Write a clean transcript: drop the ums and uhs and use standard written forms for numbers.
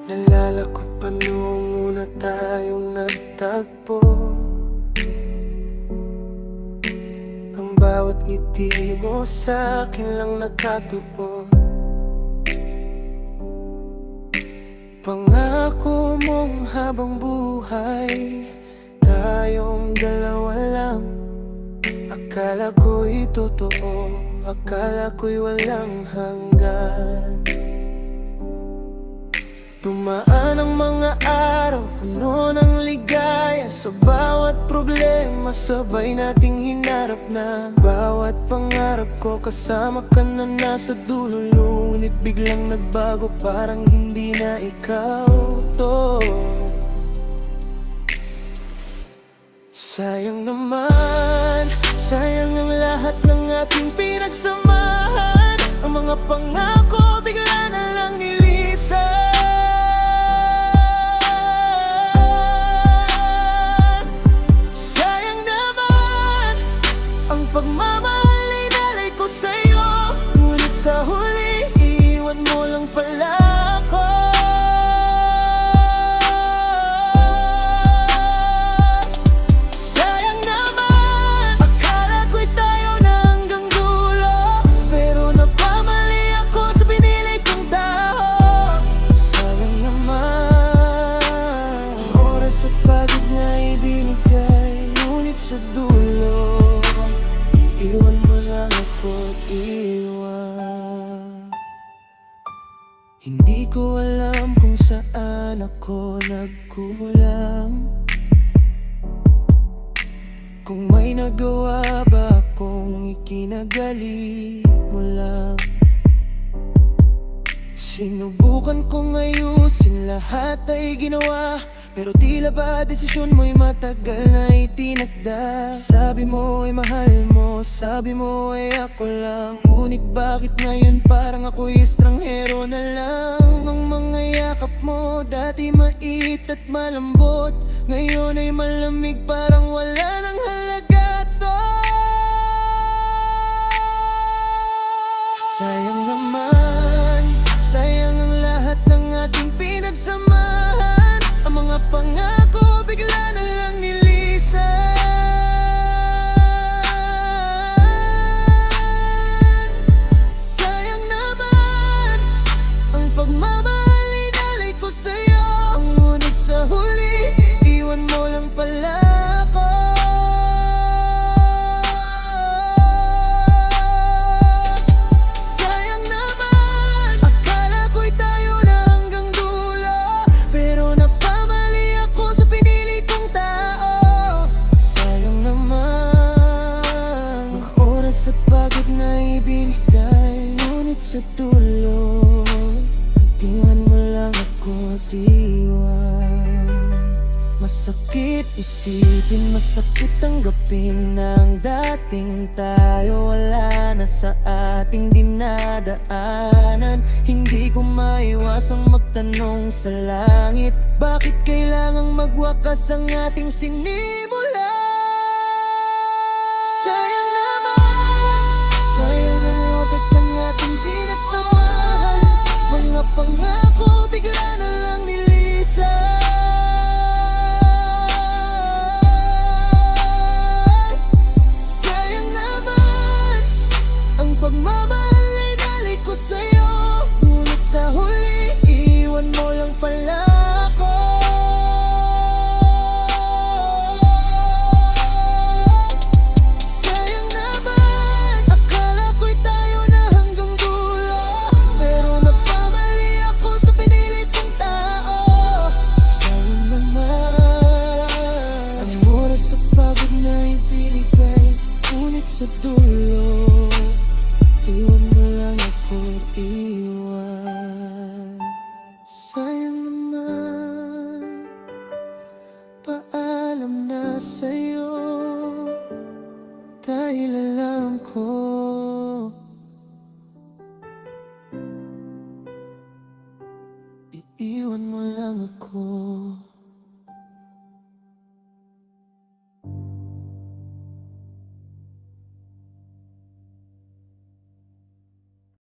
Naalala ko pa noong una tayong nagtagpo. Ang bawat ngiti mo sa'kin lang nakatuon. Pangako mong habang buhay tayong dalawa lang. Akala ko'y totoo, akala ko'y walang hanggan. Dumaan ang mga araw, puno ng ligaya. Sa bawat problema, sabay nating hinarap na. Bawat pangarap ko, kasama ka na nasa dulo. Ngunit biglang nagbago, parang hindi na ikaw to. Sayang naman, sayang ang lahat ng ating pinagsamahan. Ang mga pangako, bigla na lang nilisan. Pagmamahal ay nalay ko sa'yo, ngunit sa huli, iwan mo lang pala ako. Sayang naman, akala ko'y tayo na hanggang dulo, pero napamali ako sa pinili kong tao. Sayang naman, oras at pagod na ibinigay, ngunit sa dulo iwan mo lang ako, iwan. Hindi ko alam kung saan ako nagkulang, kung may nagawa ba akong ikinagali mo lang. Sinubukan kong ayusin, lahat ay ginawa, pero tila ba desisyon mo'y matagal na itinakda. Sabi mo ay mahal mo, sabi mo ay ako lang, ngunit bakit ngayon parang ako'y estranghero na lang? Ang mga yakap mo, dati mait at malambot, ngayon ay malamig, parang wala nang halaga to. Sayang naman, sayang ang lahat ng ating pinagsamahan. Ang mga pangako, bigla na lang nilisan. Sayang naman, ang pagmamahal ay nalay ko sa'yo, ngunit sa huli, iwan mo lang pala ako. Sayang naman, akala ko'y tayo na hanggang dulo, pero napamali ako sa pinili kong tao. Sayang naman, mga oras at pagod na ibinigay, ngunit sa dulo, iwan mo lang ako, iwan. Masakit isipin, masakit tanggapin ng dating tayo wala na sa ating dinadaanan. Hindi ko maiwasang magtanong sa langit, bakit kailangang magwakas ang ating sinimula? Sayang naman, sayang ang oras ng ating pinagsamahan. Mga pangako, bigla na lang nilisan. Pagmamahal ay nalay ko sa'yo, ngunit sa huli, iwan mo lang pala ako. Sayang naman, akala ko'y tayo na hanggang dulo, pero napamali ako sa pinili kong tao. Sayang naman, ang oras at pagod na ibinigay, ngunit sa dulo, iwan mo lang ako, iwan. Sayang naman, paalam na sa'yo, dahil alam ko iiwan mo lang ako.